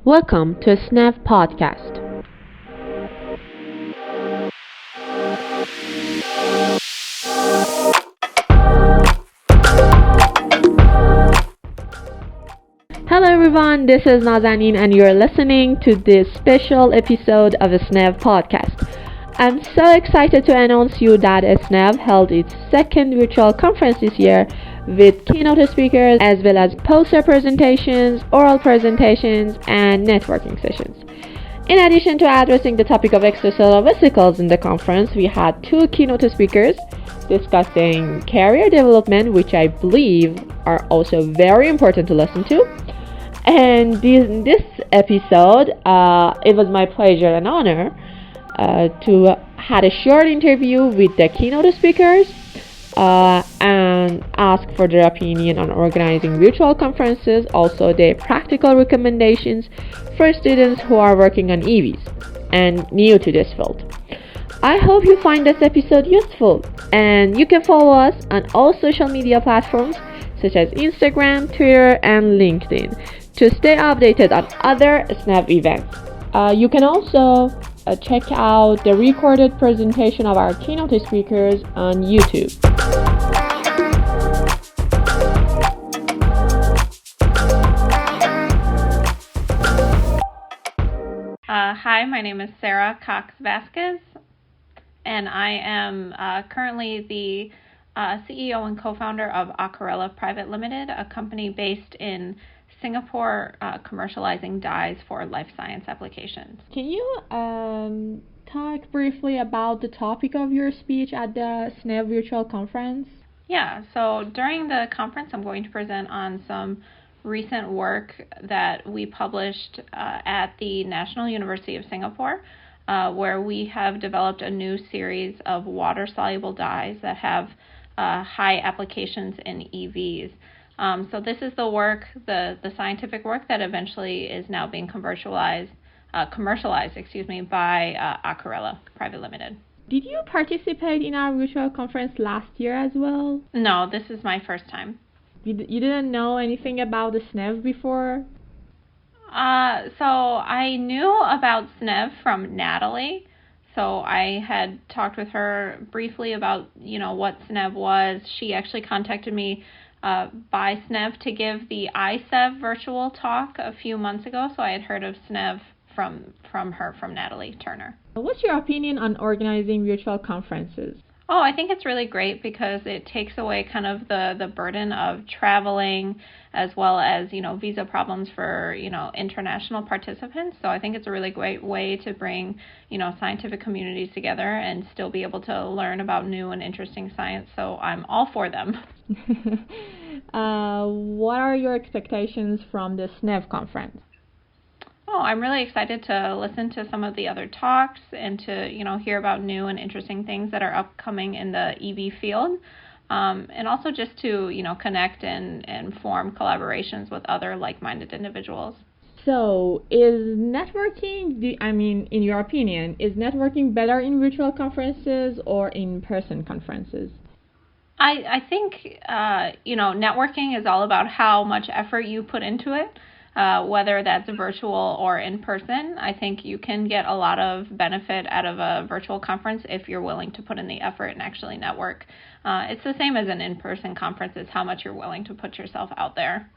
Welcome to SNEV Podcast. Hello everyone, this is Nazanin and you're listening to this special episode of the SNEV Podcast. I'm so excited to announce you that SNEV held its second virtual conference this year with keynote speakers as well as poster presentations, oral presentations, and networking sessions. In addition to addressing the topic of extracellular vesicles in the conference, we had two keynote speakers discussing career development, which I believe are also very important to listen to. And in this episode, it was my pleasure and honor to had a short interview with the keynote speakers and ask for their opinion on organizing virtual conferences, also their practical recommendations for students who are working on EVs and new to this field. I hope you find this episode useful, and you can follow us on all social media platforms such as Instagram, Twitter, and LinkedIn to stay updated on other SNEV events. You can also check out the recorded presentation of our keynote speakers on YouTube. Hi, my name is Sara Cox-Vazequez, and I am currently the CEO and co-founder of Aquarella Private Limited, a company based in Singapore commercializing dyes for life science applications. Can you talk briefly about the topic of your speech at the SNEV virtual conference? Yeah, so during the conference, I'm going to present on some recent work that we published at the National University of Singapore, where we have developed a new series of water-soluble dyes that have high applications in EVs. So this is the work, the scientific work that eventually is now being commercialized, by Aquarella Private Limited. Did you participate in our virtual conference last year as well? No, this is my first time. You didn't know anything about the SNEV before? So I knew about SNEV from Natalie. So I had talked with her briefly about, what SNEV was. She actually contacted me by SNEV to give the ISEV virtual talk a few months ago. So I had heard of SNEV from Natalie Turner. What's your opinion on organizing virtual conferences? Oh, I think it's really great because it takes away kind of the burden of traveling as well as, visa problems for, international participants. So I think it's a really great way to bring, scientific communities together and still be able to learn about new and interesting science. So I'm all for them. What are your expectations from the SNEV conference? Oh, I'm really excited to listen to some of the other talks and to, hear about new and interesting things that are upcoming in the EV field. And also just to, connect and form collaborations with other like-minded individuals. So is networking, in your opinion, is networking better in virtual conferences or in-person conferences? I think, networking is all about how much effort you put into it. Whether that's virtual or in person. I think you can get a lot of benefit out of a virtual conference if you're willing to put in the effort and actually network. It's the same as an in-person conference, is how much you're willing to put yourself out there.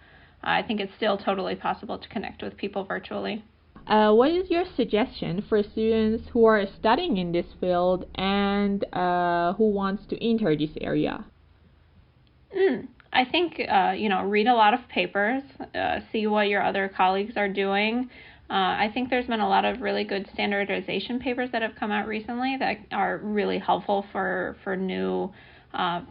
I think it's still totally possible to connect with people virtually. What is your suggestion for students who are studying in this field and who wants to enter this area? I think, read a lot of papers, see what your other colleagues are doing. I think there's been a lot of really good standardization papers that have come out recently that are really helpful for new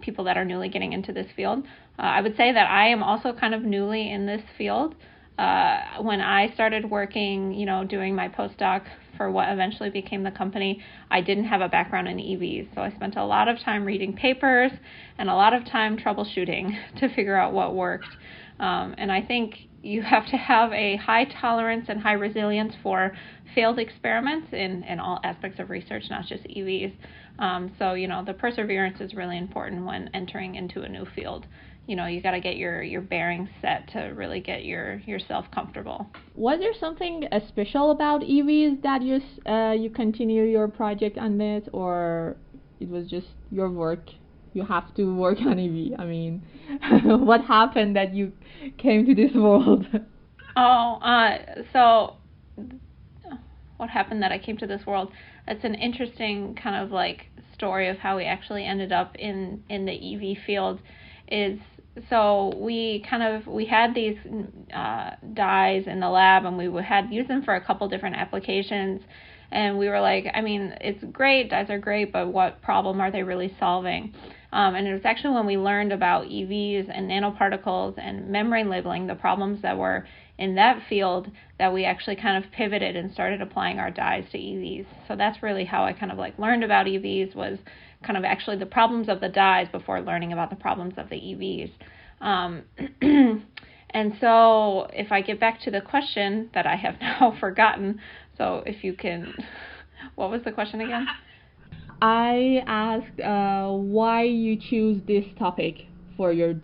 people that are newly getting into this field. I would say that I am also kind of newly in this field. When I started working, doing my postdoc for what eventually became the company, I didn't have a background in EVs. So I spent a lot of time reading papers and a lot of time troubleshooting to figure out what worked. And I think you have to have a high tolerance and high resilience for failed experiments in all aspects of research, not just EVs. So the perseverance is really important when entering into a new field. you got to get your bearings set to really get yourself comfortable. Was there something special about EVs that you continue your project on this, or it was just your work? You have to work on EV. I mean, what happened that you came to this world? So what happened that I came to this world? That's an interesting kind of like story of how we actually ended up in the EV field. So we had these dyes in the lab, and we had used them for a couple different applications, and we were like, I mean, it's great, dyes are great, but what problem are they really solving? And it was actually when we learned about EVs and nanoparticles and membrane labeling, the problems that were in that field, that we actually kind of pivoted and started applying our dyes to EVs. So that's really how I kind of like learned about EVs, was kind of actually the problems of the dyes before learning about the problems of the EVs. And so if I get back to the question that I have now forgotten, so if you can, what was the question again? I asked why you choose this topic for your...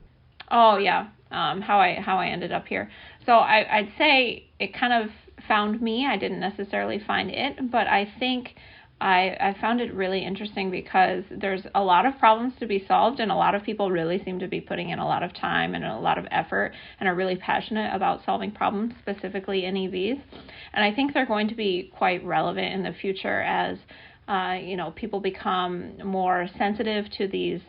Oh, yeah, how I ended up here. So I'd say it kind of found me. I didn't necessarily find it, but I think I found it really interesting because there's a lot of problems to be solved, and a lot of people really seem to be putting in a lot of time and a lot of effort and are really passionate about solving problems, specifically in EVs. And I think they're going to be quite relevant in the future as people become more sensitive to these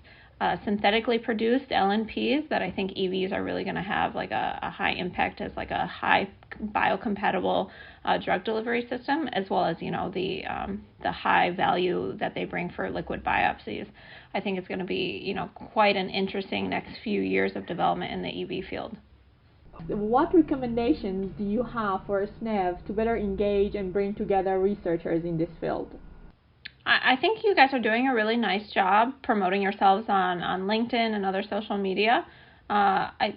synthetically produced LNPs, that I think EVs are really going to have like a high impact as like a high biocompatible drug delivery system, as well as the high value that they bring for liquid biopsies. I think it's going to be quite an interesting next few years of development in the EV field. What recommendations do you have for SNEV to better engage and bring together researchers in this field? I think you guys are doing a really nice job promoting yourselves on LinkedIn and other social media. I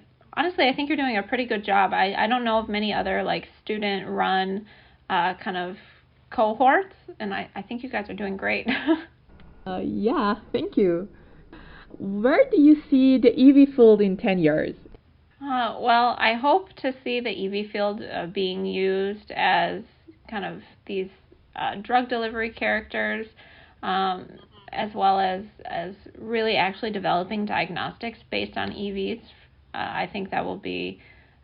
think you're doing a pretty good job. I don't know of many other like student-run kind of cohorts, and I think you guys are doing great. Yeah, thank you. Where do you see the EV field in 10 years? Well, I hope to see the EV field being used as kind of these drug delivery characters, as well as really actually developing diagnostics based on EVs. I think that will be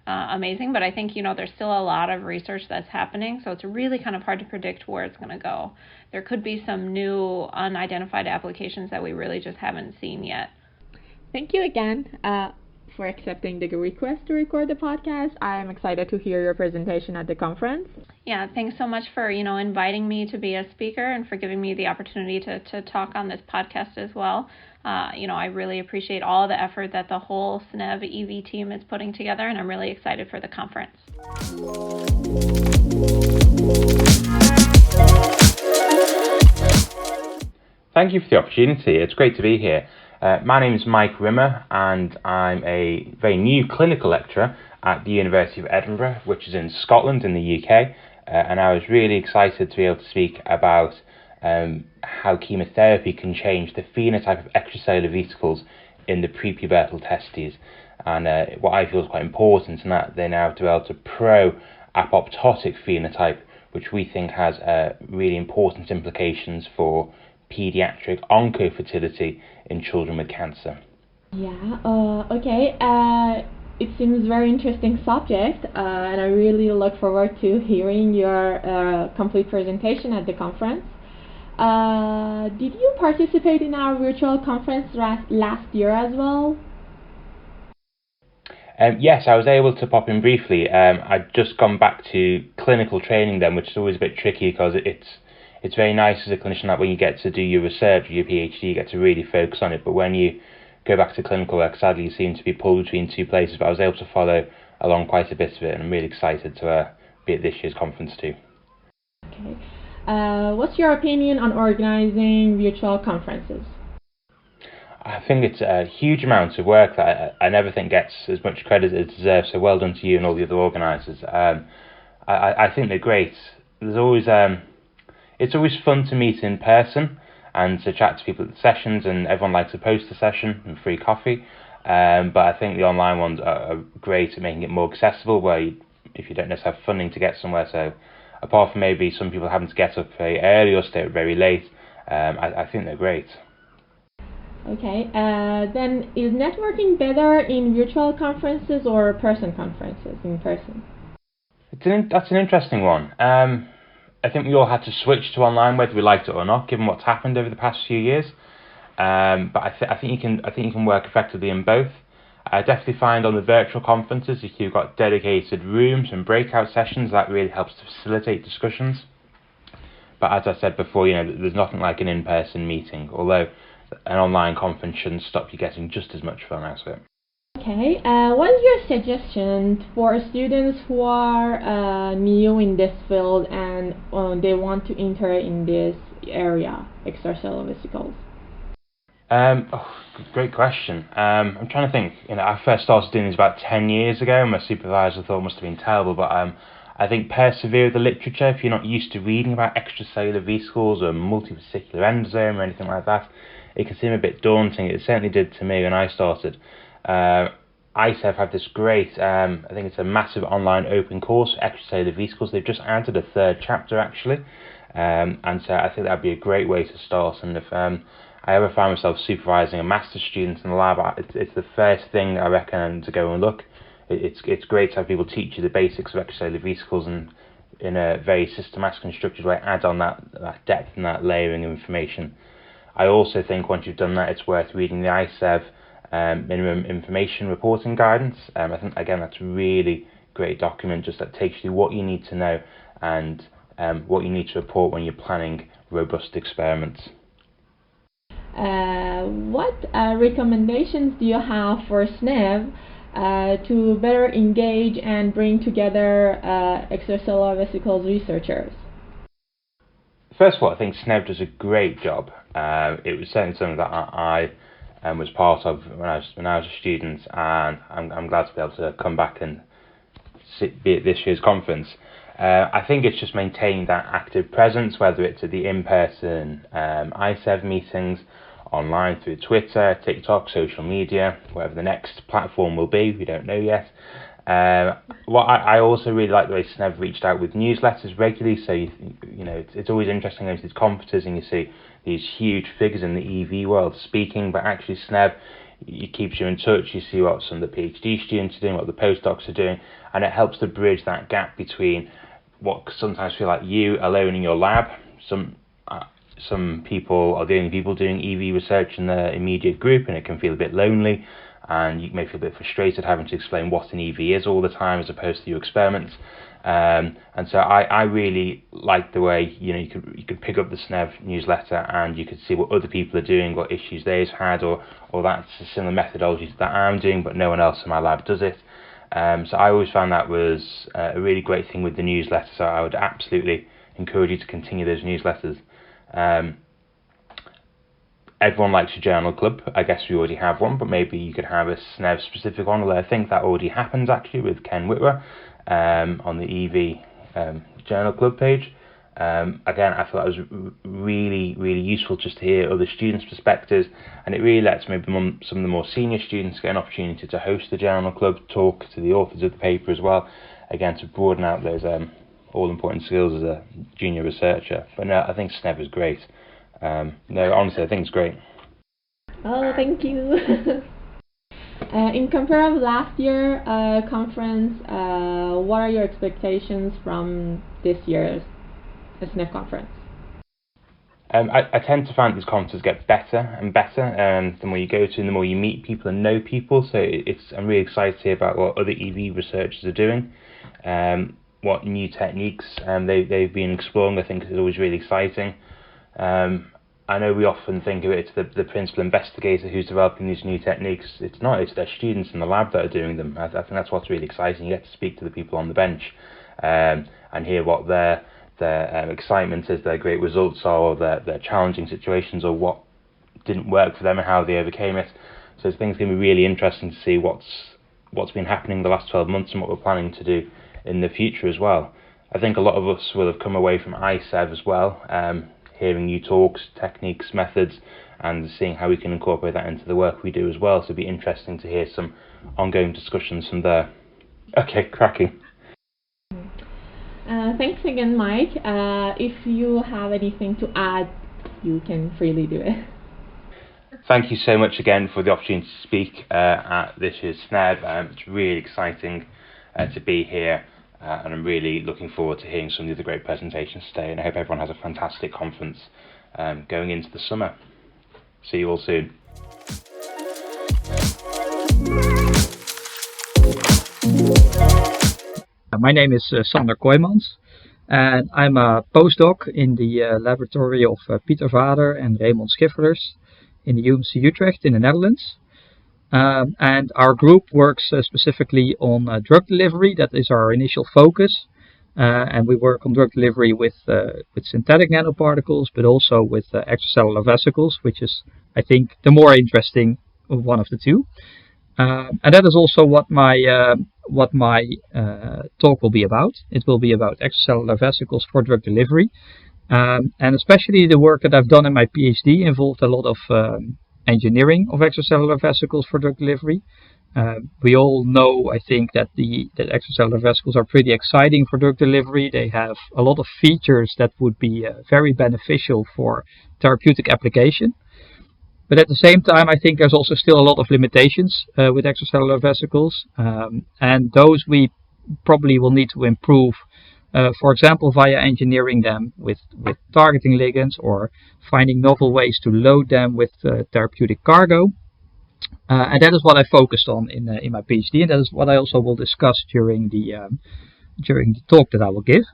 amazing, but I think there's still a lot of research that's happening, so it's really kind of hard to predict where it's going to go. There could be some new unidentified applications that we really just haven't seen yet. Thank you again for accepting the request to record the podcast. I am excited to hear your presentation at the conference. Yeah, thanks so much for inviting me to be a speaker and for giving me the opportunity to talk on this podcast as well. I really appreciate all the effort that the whole SNEV EV team is putting together, and I'm really excited for the conference. Thank you for the opportunity. It's great to be here. My name is Mike Rimmer, and I'm a very new clinical lecturer at the University of Edinburgh, which is in Scotland in the UK. And I was really excited to be able to speak about how chemotherapy can change the phenotype of extracellular vesicles in the prepubertal testes. And what I feel is quite important is that they now have developed a pro-apoptotic phenotype, which we think has really important implications for pediatric oncofertility in children with cancer. Yeah, okay. It seems a very interesting subject, and I really look forward to hearing your complete presentation at the conference. Did you participate in our virtual conference last year as well? Yes, I was able to pop in briefly. I'd just gone back to clinical training then, which is always a bit tricky because it's very nice as a clinician that when you get to do your research or your PhD, you get to really focus on it. But when you go back to clinical work, sadly, you seem to be pulled between two places. But I was able to follow along quite a bit of it, and I'm really excited to be at this year's conference too. Okay. What's your opinion on organizing virtual conferences? I think it's a huge amount of work that I never think gets as much credit as it deserves. So well done to you and all the other organisers. I think they're great. There's always it's always fun to meet in person and to chat to people at the sessions, and everyone likes a poster session and free coffee. But I think the online ones are great at making it more accessible, if you don't necessarily have funding to get somewhere. So apart from maybe some people having to get up very early or stay up very late, I think they're great. Okay, then is networking better in virtual conferences or conferences in person? That's an interesting one. I think we all had to switch to online whether we liked it or not, given what's happened over the past few years. But I think you can work effectively in both. I definitely find on the virtual conferences, if you've got dedicated rooms and breakout sessions, that really helps to facilitate discussions. But as I said before, there's nothing like an in-person meeting, although an online conference shouldn't stop you getting just as much fun out of it. Okay, what is your suggestion for students who are new in this field and they want to enter in this area, extracellular vesicles? Great question. I'm trying to think. I first started doing this about 10 years ago, and my supervisor thought it must have been terrible, but I think persevere with the literature. If you're not used to reading about extracellular vesicles or multivesicular endosome or anything like that, it can seem a bit daunting. It certainly did to me when I started. ICEV have this great, I think it's a massive online open course for extracellular vesicles. They've just added a third chapter actually, and so I think that'd be a great way to start. And if I ever find myself supervising a master's student in the lab, it's the first thing I recommend to go and look. It's great to have people teach you the basics of extracellular vesicles and in a very systematic and structured way add on that depth and that layering of information. I also think once you've done that, it's worth reading the ICEV minimum information reporting guidance. I think again that's a really great document just that takes you what you need to know and what you need to report when you're planning robust experiments. What recommendations do you have for SNEV to better engage and bring together extracellular vesicles researchers? First of all, I think SNEV does a great job. It was certainly something that I was part of when I was a student, and I'm glad to be able to come back and be at this year's conference. I think it's just maintaining that active presence, whether it's at the in-person ICEV meetings, online through Twitter, TikTok, social media, whatever the next platform will be, we don't know yet. What I also really like the way SNEV reached out with newsletters regularly, so it's always interesting going to these conferences and you see these huge figures in the EV world speaking, but actually SNEV keeps you in touch. You see what some of the PhD students are doing, what the postdocs are doing, and it helps to bridge that gap between what sometimes feel like you alone in your lab. Some people are the only people doing EV research in their immediate group, and it can feel a bit lonely, and you may feel a bit frustrated having to explain what an EV is all the time as opposed to your experiments. And so I really like the way you could pick up the SNEV newsletter and you could see what other people are doing, what issues they've had, or that's a similar methodology that I'm doing, but no one else in my lab does it. So I always found that was a really great thing with the newsletter. So I would absolutely encourage you to continue those newsletters. Everyone likes a journal club. I guess we already have one, but maybe you could have a SNEV specific one, although I think that already happens actually with Ken Whitwer on the EV journal club page. Again, I thought that was really, really useful just to hear other students' perspectives, and it really lets maybe some of the more senior students get an opportunity to host the journal club, talk to the authors of the paper as well, again to broaden out those all-important skills as a junior researcher. But no, I think SNEV is great. No, honestly, I think it's great. Oh, thank you. In compare of last year conference, what are your expectations from this year's SNEV conference? I tend to find these conferences get better and better. The more you go to, and the more you meet people and know people. So I'm really excited to hear about what other EV researchers are doing, what new techniques they've been exploring. I think is always really exciting. I know we often think of it as the principal investigator who's developing these new techniques. It's not, it's their students in the lab that are doing them. I think that's what's really exciting. You get to speak to the people on the bench and hear what their excitement is, their great results are, or their challenging situations, or what didn't work for them and how they overcame it. So I think it's going to be really interesting to see what's been happening the last 12 months and what we're planning to do in the future as well. I think a lot of us will have come away from ICEV as well, hearing new talks, techniques, methods, and seeing how we can incorporate that into the work we do as well. So it'd be interesting to hear some ongoing discussions from there. Okay, cracking. Thanks again, Mike. If you have anything to add, you can freely do it. Thank you so much again for the opportunity to speak at this year's SNEV. It's really exciting to be here, and I'm really looking forward to hearing some of the other great presentations today, and I hope everyone has a fantastic conference going into the summer. See you all soon. My name is Sander Koojimans, and I'm a postdoc in the laboratory of Pieter Vader and Raymond Schifferers in the UMC Utrecht in the Netherlands. And our group works specifically on drug delivery. That is our initial focus. And we work on drug delivery with synthetic nanoparticles, but also with extracellular vesicles, which is, I think, the more interesting one of the two. And that is also what my talk will be about. It will be about extracellular vesicles for drug delivery. And especially the work that I've done in my PhD involved a lot of engineering of extracellular vesicles for drug delivery. We all know, I think, that extracellular vesicles are pretty exciting for drug delivery. They have a lot of features that would be very beneficial for therapeutic application. But at the same time, I think there's also still a lot of limitations with extracellular vesicles, and those we probably will need to improve. For example, via engineering them with targeting ligands, or finding novel ways to load them with therapeutic cargo. And that is what I focused on in my PhD, and that is what I also will discuss during the talk that I will give.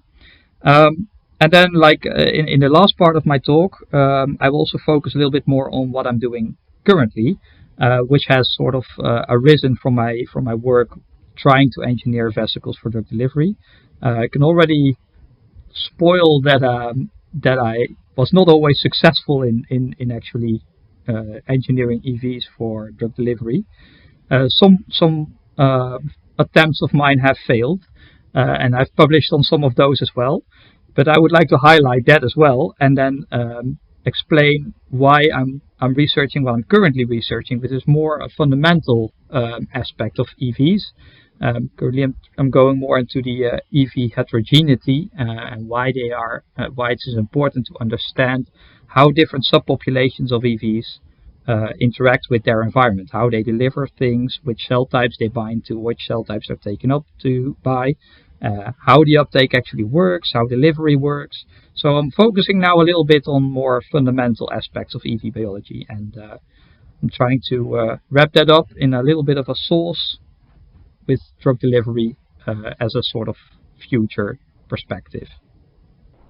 And then, like in the last part of my talk, I will also focus a little bit more on what I'm doing currently, which has sort of arisen from my work trying to engineer vesicles for drug delivery. I can already spoil that I was not always successful in actually engineering EVs for drug delivery. Some attempts of mine have failed, and I've published on some of those as well. But I would like to highlight that as well, and then explain why I'm researching what I'm currently researching, which is more a fundamental aspect of EVs. Currently, I'm going more into the EV heterogeneity and why it is important to understand how different subpopulations of EVs interact with their environment, how they deliver things, which cell types they bind to, which cell types are taken up by, how the uptake actually works, how delivery works. So I'm focusing now a little bit on more fundamental aspects of EV biology, and I'm trying to wrap that up in a little bit of a sauce with drug delivery as a sort of future perspective.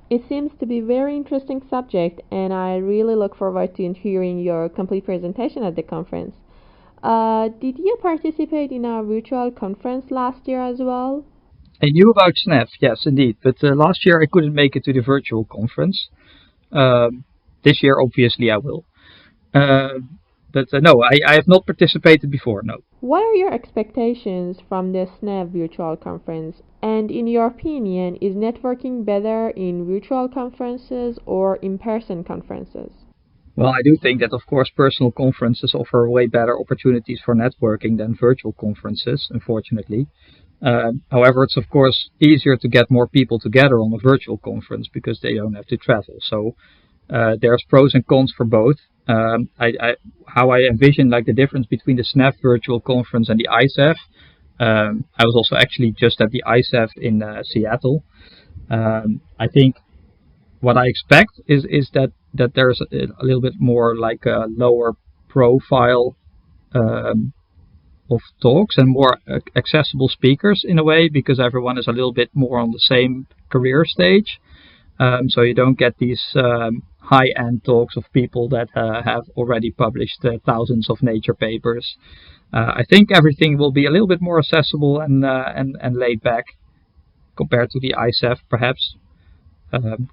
It seems to be a very interesting subject, and I really look forward to hearing your complete presentation at the conference. Did you participate in our virtual conference last year as well? I knew about SNEV, yes, indeed, but last year I couldn't make it to the virtual conference. This year, obviously, I will. But no, I have not participated before, no. What are your expectations from the SNEV virtual conference? And in your opinion, is networking better in virtual conferences or in-person conferences? Well, I do think that, of course, personal conferences offer way better opportunities for networking than virtual conferences, unfortunately. However, it's of course easier to get more people together on a virtual conference because they don't have to travel. So there's pros and cons for both. How I envision like the difference between the SNEV virtual conference and the ISEV. I was also actually just at the ISEV in Seattle. I think what I expect is that there's a little bit more like a lower profile of talks and more accessible speakers in a way, because everyone is a little bit more on the same career stage. So you don't get these high-end talks of people that have already published thousands of Nature papers. I think everything will be a little bit more accessible and laid back compared to the ISEV, perhaps.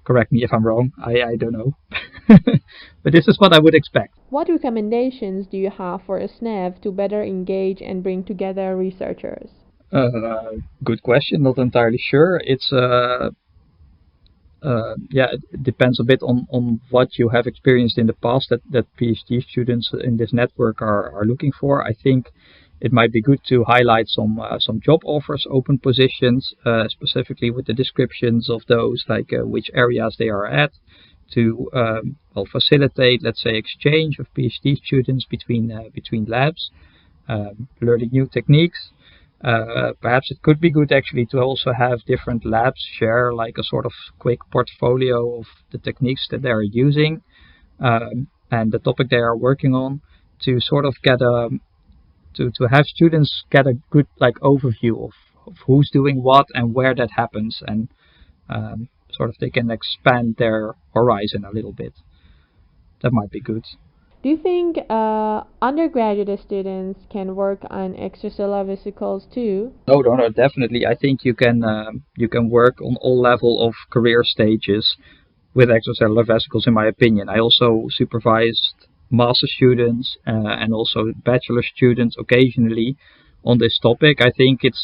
Correct me if I'm wrong. I don't know. But this is what I would expect. What recommendations do you have for a SNEV to better engage and bring together researchers? Good question. Not entirely sure. It's it depends a bit on what you have experienced in the past that PhD students in this network are looking for. I think it might be good to highlight some job offers, open positions, specifically with the descriptions of those, like which areas they are at, to facilitate, let's say, exchange of PhD students between labs, learning new techniques. Perhaps it could be good actually to also have different labs share like a sort of quick portfolio of the techniques that they are using and the topic they are working on, to sort of get to have students get a good like overview of who's doing what and where that happens, and sort of they can expand their horizon a little bit. That might be good. Do you think undergraduate students can work on extracellular vesicles too? No, definitely. I think you can work on all level of career stages with extracellular vesicles, in my opinion. I also supervised master students and also bachelor students occasionally on this topic. I think it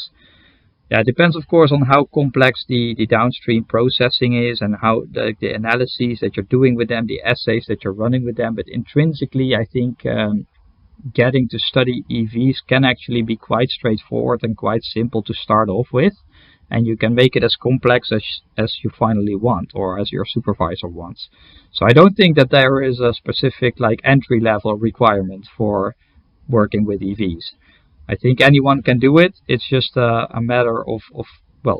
depends, of course, on how complex the downstream processing is and how the analyses that you're doing with them, the assays that you're running with them. But intrinsically, I think getting to study EVs can actually be quite straightforward and quite simple to start off with. And you can make it as complex as you finally want, or as your supervisor wants. So I don't think that there is a specific like entry-level requirement for working with EVs. I think anyone can do it. It's just a matter of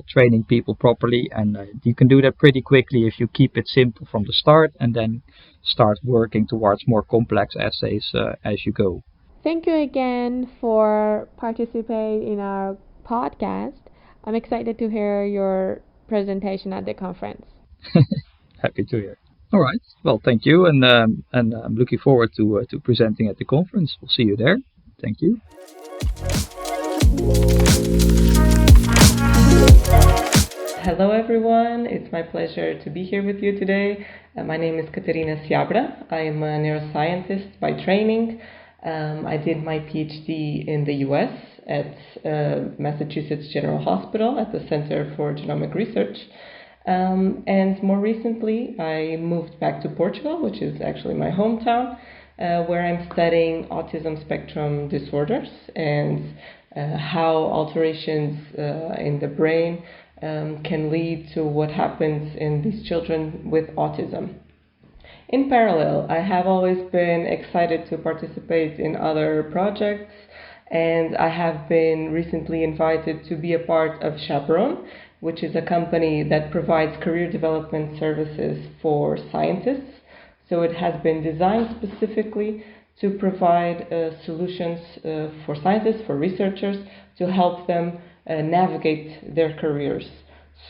training people properly, and you can do that pretty quickly if you keep it simple from the start and then start working towards more complex assays as you go. Thank you again for participating in our podcast. I'm excited to hear your presentation at the conference. Happy to hear. All right. Well, thank you, and I'm looking forward to presenting at the conference. We'll see you there. Thank you. Hello everyone, it's my pleasure to be here with you today. My name is Catarina Seabra. I am a neuroscientist by training. I did my PhD in the US at Massachusetts General Hospital at the Center for Genomic Research. And more recently, I moved back to Portugal, which is actually my hometown, where I'm studying autism spectrum disorders and how alterations in the brain can lead to what happens in these children with autism. In parallel, I have always been excited to participate in other projects, and I have been recently invited to be a part of Chaperone, which is a company that provides career development services for scientists. So it has been designed specifically to provide solutions for scientists, for researchers, to help them navigate their careers.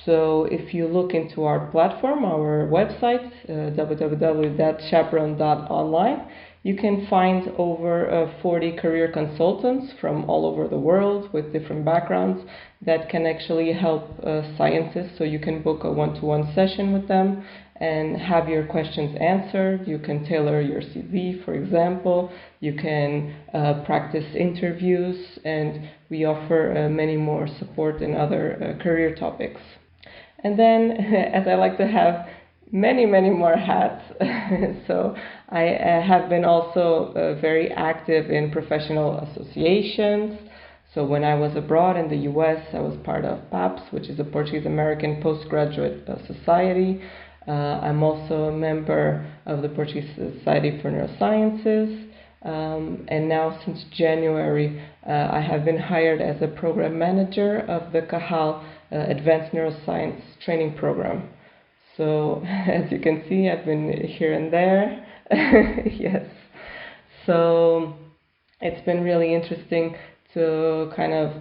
So if you look into our platform, our website, www.chaperone.online, you can find over 40 career consultants from all over the world with different backgrounds that can actually help scientists. So you can book a one-to-one session with them and have your questions answered. You can tailor your CV, for example. You can practice interviews, and we offer many more support in other career topics. And then, as I like to have many more hats, so I have been also very active in professional associations. So when I was abroad in the US, I was part of PAPS, which is a Portuguese American Postgraduate Society. I'm also a member of the Portuguese Society for Neurosciences. And now since January, I have been hired as a program manager of the CAHAL Advanced Neuroscience Training Program. So as you can see, I've been here and there. Yes. So it's been really interesting to kind of,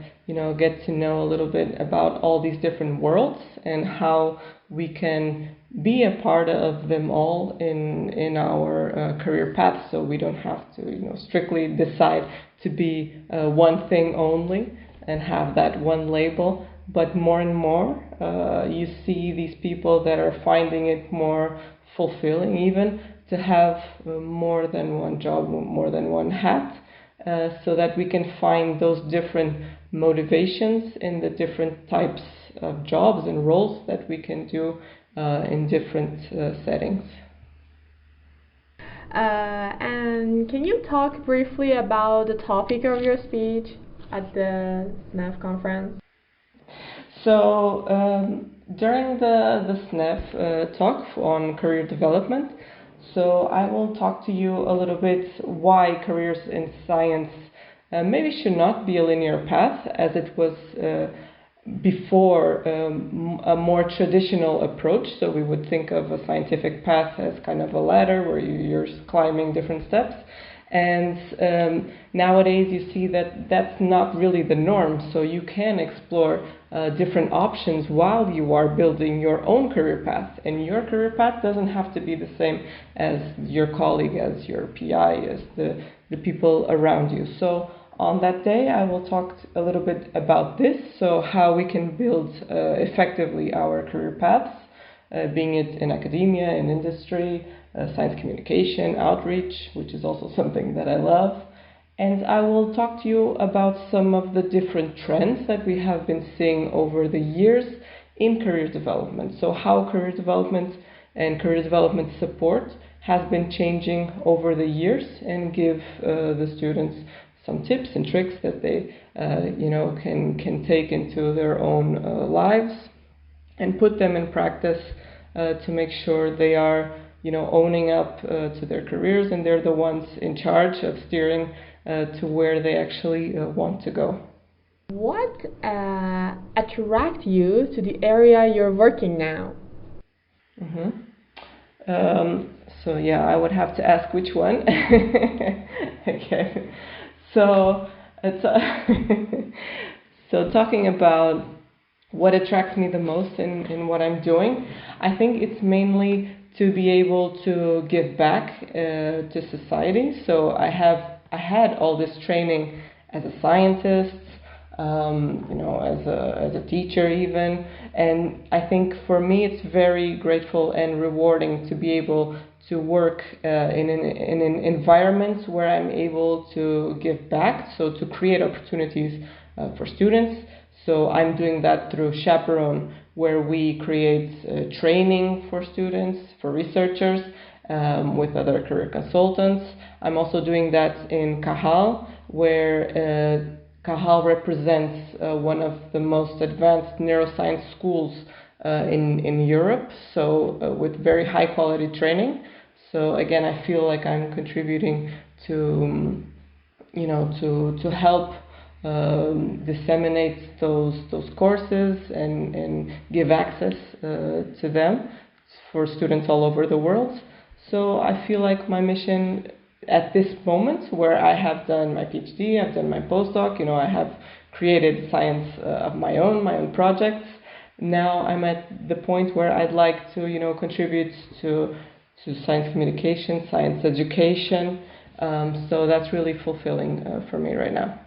get to know a little bit about all these different worlds and how we can be a part of them all in our career path. So we don't have to, strictly decide to be one thing only and have that one label. But more and more, you see these people that are finding it more fulfilling even to have more than one job, more than one hat, so that we can find those different motivations in the different types of jobs and roles that we can do in different settings. And can you talk briefly about the topic of your speech at the SNEV conference? So during the SNEV talk on career development, so I will talk to you a little bit why careers in science maybe should not be a linear path, as it was before a more traditional approach. So we would think of a scientific path as kind of a ladder where you're climbing different steps. And nowadays you see that that's not really the norm. So you can explore different options while you are building your own career path. And your career path doesn't have to be the same as your colleague, as your PI, as the people around you. So on that day, I will talk a little bit about this, so how we can build effectively our career paths, being it in academia, in industry, science communication, outreach, which is also something that I love. And I will talk to you about some of the different trends that we have been seeing over the years in career development. So how career development and career development support has been changing over the years, and give the students some tips and tricks that they can take into their own lives and put them in practice to make sure they are owning up to their careers, and they're the ones in charge of steering to where they actually want to go. What attracts you to the area you're working now? So yeah, I would have to ask which one. Okay. So so talking about what attracts me the most in what I'm doing, I think it's mainly to be able to give back to society. So I had all this training as a scientist, as a teacher even, and I think for me it's very grateful and rewarding to be able to work in an environment where I'm able to give back, so to create opportunities for students. So I'm doing that through Chaperone, where we create training for students, for researchers, with other career consultants. I'm also doing that in Cajal, where Cajal represents one of the most advanced neuroscience schools in Europe, so with very high quality training. So again, I feel like I'm contributing to help disseminate those courses and give access to them for students all over the world. So I feel like my mission at this moment, where I have done my PhD, I've done my postdoc, I have created science of my own projects. Now I'm at the point where I'd like to contribute to science communication, science education. So that's really fulfilling for me right now.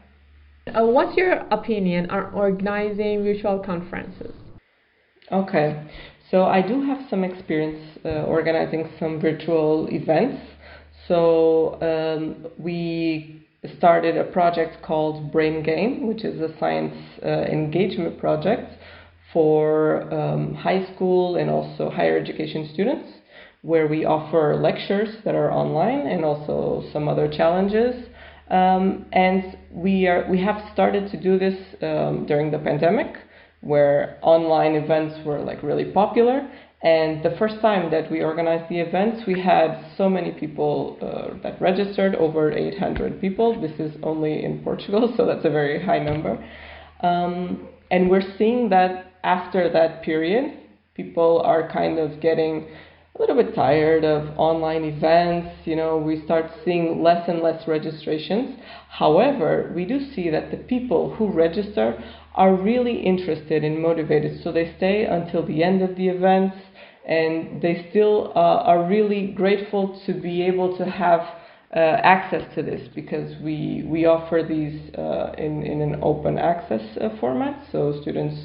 What's your opinion on organizing virtual conferences? Okay, so I do have some experience organizing some virtual events. So we started a project called Brain Game, which is a science engagement project for high school and also higher education students, where we offer lectures that are online and also some other challenges. And we have started to do this during the pandemic, where online events were really popular. And the first time that we organized the events, we had so many people that registered, over 800 people. This is only in Portugal, so that's a very high number. And we're seeing that after that period, people are kind of getting a little bit tired of online events. We start seeing less and less registrations. However, we do see that the people who register are really interested and motivated, so they stay until the end of the events, and they still are really grateful to be able to have access to this, because we offer these in an open access format, so students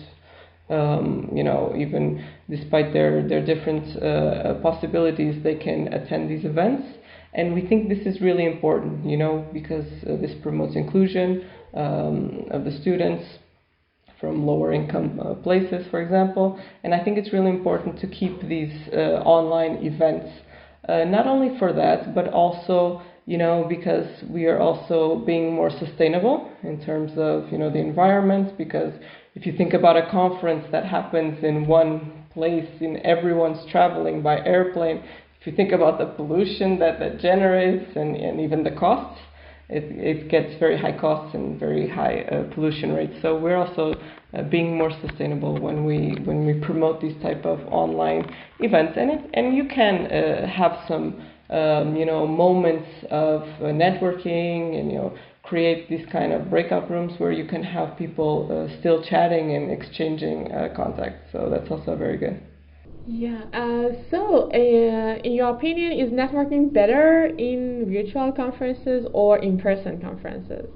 even despite their different possibilities, they can attend these events. And we think this is really important, because this promotes inclusion of the students. from lower income places, for example. And I think it's really important to keep these online events, not only for that, but also, because we are also being more sustainable in terms of, the environment. Because if you think about a conference that happens in one place and everyone's traveling by airplane, if you think about the pollution that generates and even the costs, it gets very high costs and very high pollution rates. So we're also being more sustainable when we promote these type of online events, and you can have some moments of networking, and create these kind of breakout rooms where you can have people still chatting and exchanging contacts. So that's also very good. Yeah. So, in your opinion, is networking better in virtual conferences or in-person conferences?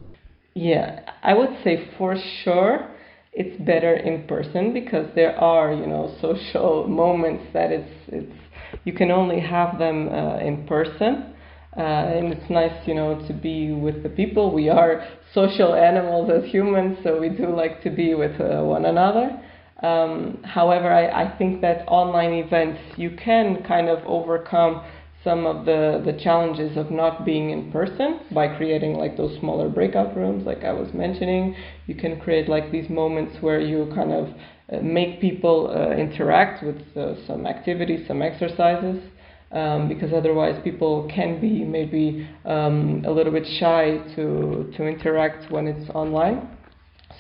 Yeah, I would say for sure it's better in person, because there are, social moments that it's you can only have them in person. And it's nice, to be with the people. We are social animals as humans, so we do like to be with one another. However, I think that online events, you can kind of overcome some of the challenges of not being in person by creating like those smaller breakout rooms, like I was mentioning. You can create like these moments where you kind of make people interact with some activities, some exercises, because otherwise people can be maybe a little bit shy to interact when it's online.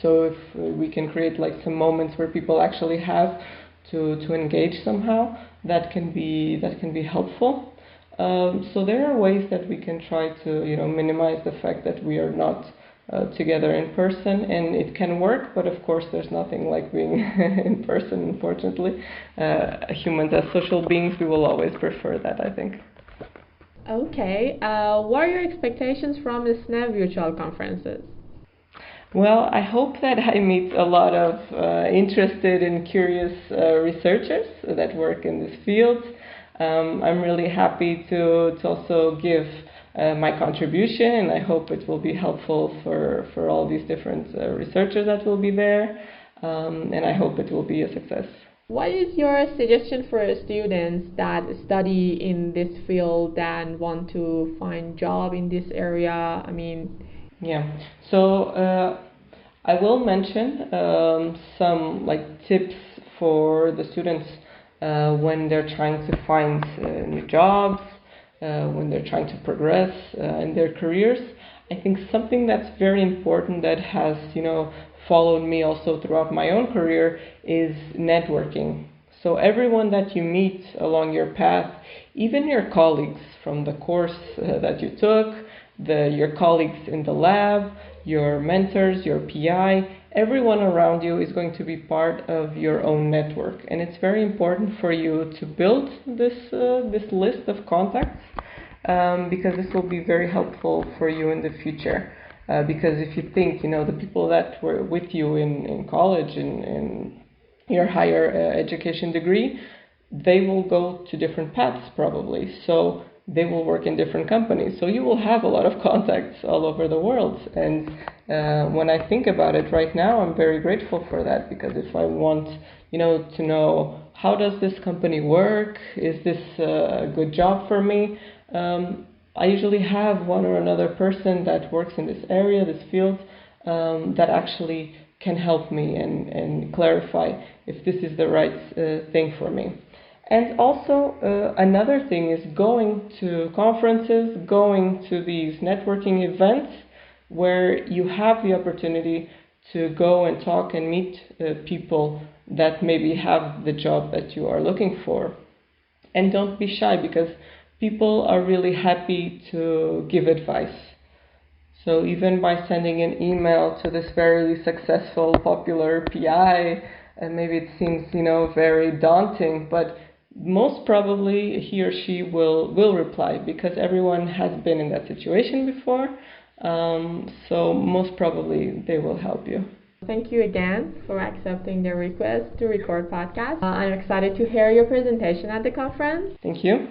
So if we can create like some moments where people actually have to engage somehow, that can be helpful. So there are ways that we can try to minimize the fact that we are not together in person, and it can work. But of course, there's nothing like being in person. Unfortunately, humans as social beings, we will always prefer that, I think. Okay. What are your expectations from the SNEV virtual conferences? Well, I hope that I meet a lot of interested and curious researchers that work in this field. I'm really happy to also give my contribution, and I hope it will be helpful for all these different researchers that will be there, and I hope it will be a success. What is your suggestion for students that study in this field and want to find job in this area? Yeah, so I will mention some like tips for the students when they're trying to find new jobs, when they're trying to progress in their careers. I think something that's very important that has followed me also throughout my own career is networking. So everyone that you meet along your path, even your colleagues from the course that you took, your colleagues in the lab, your mentors, your PI, everyone around you is going to be part of your own network. And it's very important for you to build this list of contacts, because this will be very helpful for you in the future. Because if you think, the people that were with you in college and in your higher education degree, they will go to different paths probably. So they will work in different companies. So you will have a lot of contacts all over the world. And when I think about it right now, I'm very grateful for that, because if I want, to know how does this company work, is this a good job for me, I usually have one or another person that works in this area, this field, that actually can help me and clarify if this is the right thing for me. And also, another thing is going to conferences, going to these networking events where you have the opportunity to go and talk and meet people that maybe have the job that you are looking for. And don't be shy, because people are really happy to give advice. So even by sending an email to this very successful, popular PI, and maybe it seems, very daunting, but most probably he or she will reply, because everyone has been in that situation before. So most probably they will help you. Thank you again for accepting the request to record podcast. I'm excited to hear your presentation at the conference. Thank you.